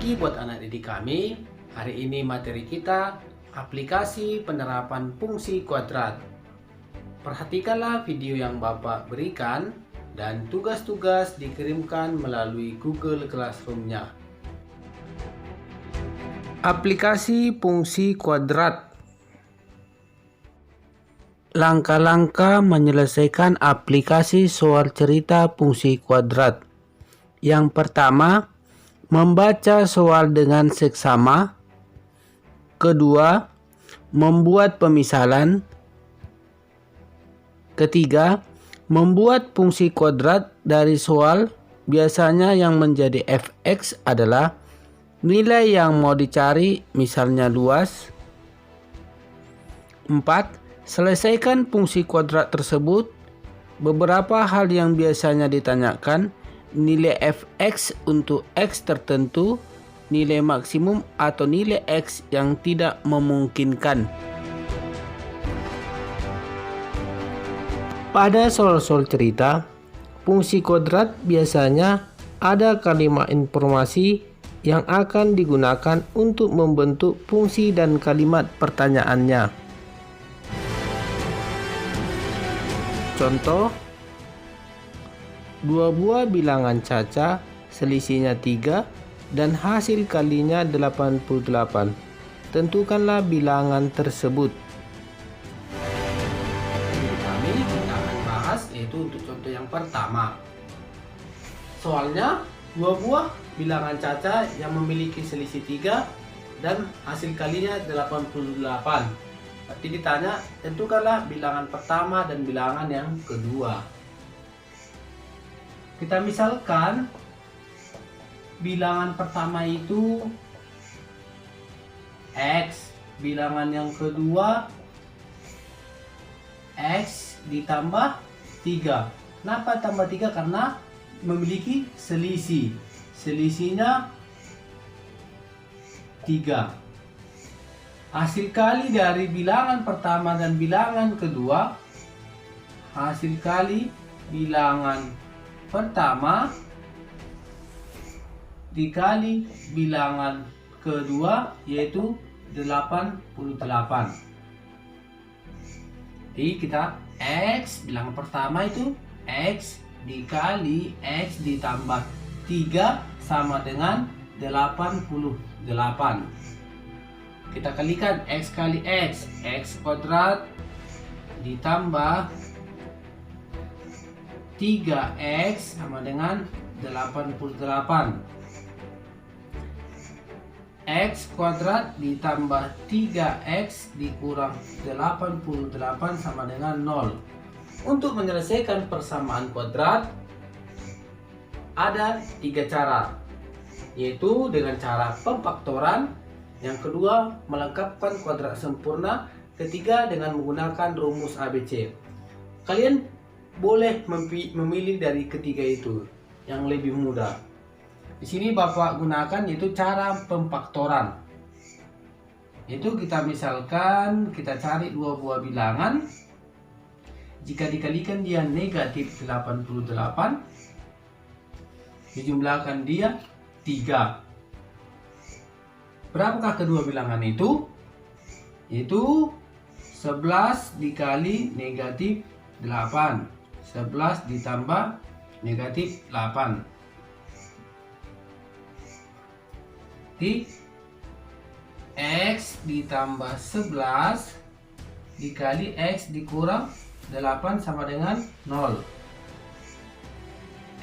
pagi buat anak didik kami. Hari ini materi kita aplikasi penerapan fungsi kuadrat. Perhatikanlah video yang Bapak berikan dan tugas-tugas dikirimkan melalui Google Classroom-nya. Aplikasi fungsi kuadrat. Langkah-langkah menyelesaikan aplikasi soal cerita fungsi kuadrat. Yang pertama, membaca soal dengan seksama. Kedua, membuat pemisalan. Ketiga, membuat fungsi kuadrat dari soal. Biasanya yang menjadi fx adalah nilai yang mau dicari, misalnya luas. 4. Selesaikan fungsi kuadrat tersebut. Beberapa hal yang biasanya ditanyakan: nilai fx untuk x tertentu, nilai maksimum atau nilai x yang tidak memungkinkan. Pada soal-soal cerita fungsi kuadrat biasanya ada kalimat informasi yang akan digunakan untuk membentuk fungsi dan kalimat pertanyaannya. Contoh, dua buah bilangan caca, selisihnya 3 dan hasil kalinya 88. Tentukanlah bilangan tersebut. Kami akan bahas yaitu untuk contoh yang pertama. Soalnya dua buah bilangan caca yang memiliki selisih 3 dan hasil kalinya 88. Berarti ditanya, tentukanlah bilangan pertama dan bilangan yang kedua. Kita misalkan bilangan pertama itu X, bilangan yang kedua X ditambah 3. Kenapa tambah 3? Karena memiliki selisih. Selisihnya 3. Hasil kali dari bilangan pertama dan bilangan kedua. Hasil kali bilangan pertama dikali bilangan kedua yaitu 88. Jadi kita X bilangan pertama itu X dikali X ditambah 3 sama dengan 88. Kita kalikan X kali X, X kuadrat ditambah 3X sama dengan 88. X kuadrat ditambah 3X dikurang 88 sama dengan 0. Untuk menyelesaikan persamaan kuadrat ada 3 cara, yaitu dengan cara pemfaktoran, yang kedua melengkapkan kuadrat sempurna, ketiga dengan menggunakan rumus ABC. Kalian boleh memilih dari ketiga itu yang lebih mudah. Di sini Bapak gunakan yaitu cara pemfaktoran. Itu kita misalkan kita cari dua buah bilangan. Jika dikalikan dia negatif 88, dijumlahkan dia 3. Berapakah kedua bilangan itu? Yaitu 11 dikali negatif 8. 11 ditambah negatif 8. Di X ditambah 11 dikali X dikurang 8 sama dengan 0.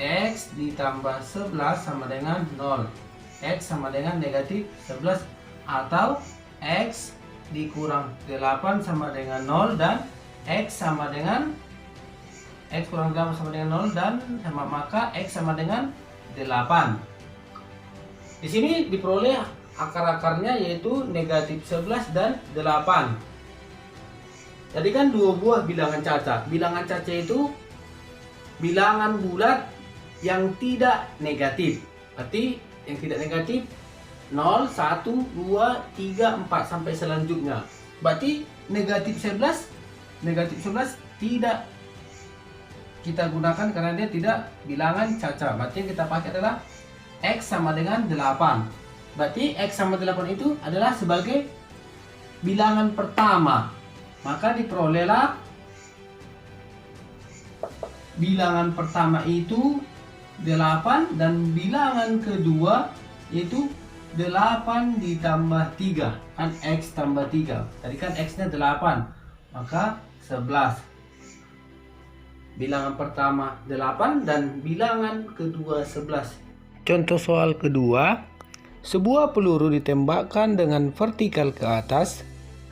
X ditambah 11 sama dengan 0. X sama dengan negatif 11 atau X dikurang 8 sama dengan 0 dan X sama dengan X kurang 8 sama dengan 0 dan maka X sama dengan 8. Di sini diperoleh akar-akarnya yaitu negatif 11 dan 8. Jadi kan dua buah bilangan caca. Bilangan caca itu bilangan bulat yang tidak negatif. Berarti yang tidak negatif 0, 1, 2, 3, 4 sampai selanjutnya. Berarti negatif 11 tidak kita gunakan karena dia tidak bilangan caca. Berarti yang kita pakai adalah X sama dengan 8. Berarti X sama 8 itu adalah sebagai bilangan pertama. Maka diperolehlah bilangan pertama itu 8 dan bilangan kedua yaitu 8 ditambah 3. Kan X tambah 3. Tadi kan X nya 8. Maka 11. Bilangan pertama 8 dan bilangan kedua 11. Contoh soal kedua, sebuah peluru ditembakkan dengan vertikal ke atas.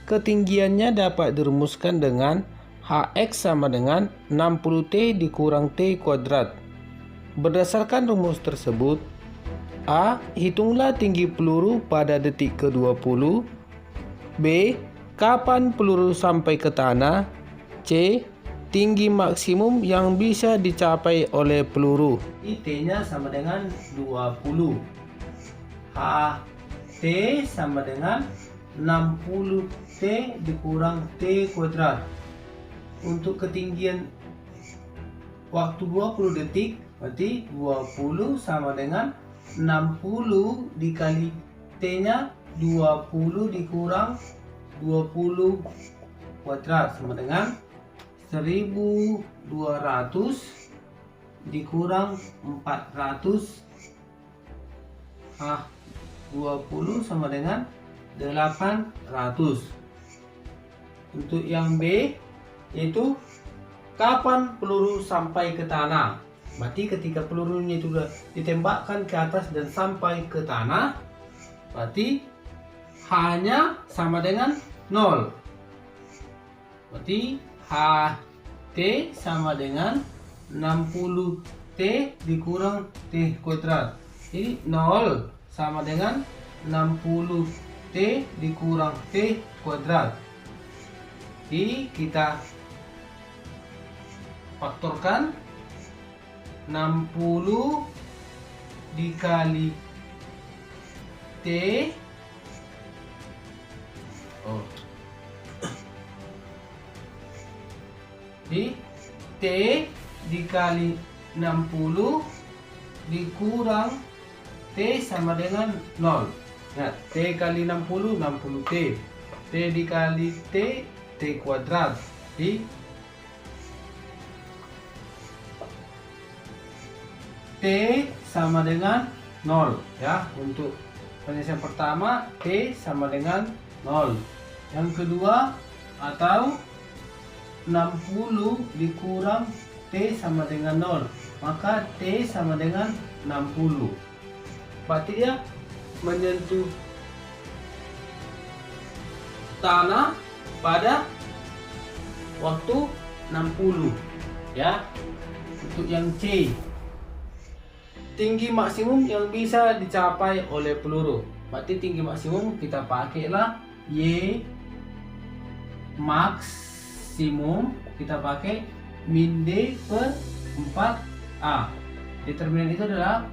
Ketinggiannya dapat dirumuskan dengan Hx sama dengan 60T dikurang T kuadrat. Berdasarkan rumus tersebut, A. Hitunglah tinggi peluru pada detik ke-20. B. Kapan peluru sampai ke tanah? C. Tinggi maksimum yang bisa dicapai oleh peluru. T-nya sama dengan 20. T sama dengan 60T dikurang T kuadrat. Untuk ketinggian waktu 20 detik, berarti 20 sama dengan 60 dikali T-nya 20 dikurang 20 kuadrat sama dengan 1200 dikurang 400. 20 sama dengan 800. Untuk yang B yaitu kapan peluru sampai ke tanah. Berarti ketika pelurunya itu sudah ditembakkan ke atas dan sampai ke tanah, berarti H-nya sama dengan 0. Berarti HT sama dengan 60T dikurang T kuadrat. Jadi 0 sama dengan 60T dikurang T kuadrat. Jadi kita faktorkan 60 dikali T di T dikali 60 dikurang T sama dengan 0. Nah, T kali 60, 60T. T dikali T, T kuadrat. Di T sama dengan 0. Ya, untuk penyelesaian pertama, T sama dengan 0. Yang kedua, atau 60 dikurang T sama dengan 0. Maka T sama dengan 60. Berarti dia menyentuh tanah pada waktu 60. Ya. Untuk yang C, tinggi maksimum yang bisa dicapai oleh peluru. Berarti tinggi maksimum kita pakailah Y maksimum, kita pakai min D per 4A. Determinan itu adalah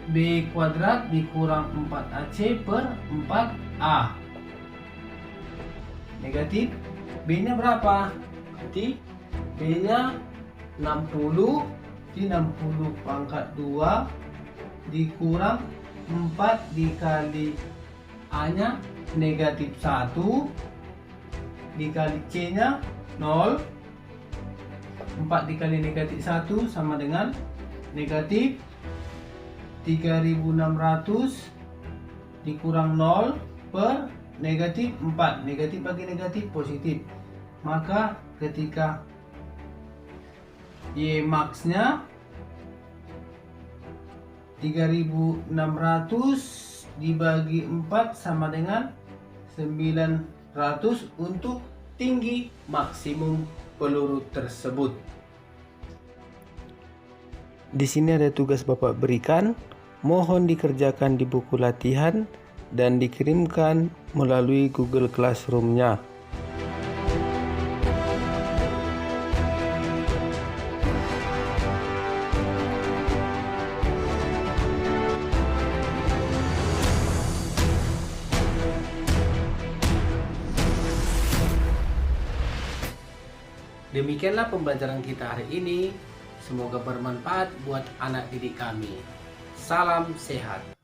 B kuadrat dikurang 4AC per 4A. Negatif. B nya berapa? Berarti B nya 60. Di 60 pangkat 2 dikurang 4 dikali A nya negatif 1 dikali C nya 0. 4 dikali negatif 1 sama dengan negatif 3600 dikurang 0 per negatif 4. Negatif bagi negatif positif. Maka ketika Y max nya 3600 dibagi 4 sama dengan 900 untuk tinggi maksimum peluru tersebut. Di sini ada tugas Bapak berikan, mohon dikerjakan di buku latihan dan dikirimkan melalui Google Classroom-nya. Demikianlah pembelajaran kita hari ini. Semoga bermanfaat buat anak didik kami. Salam sehat.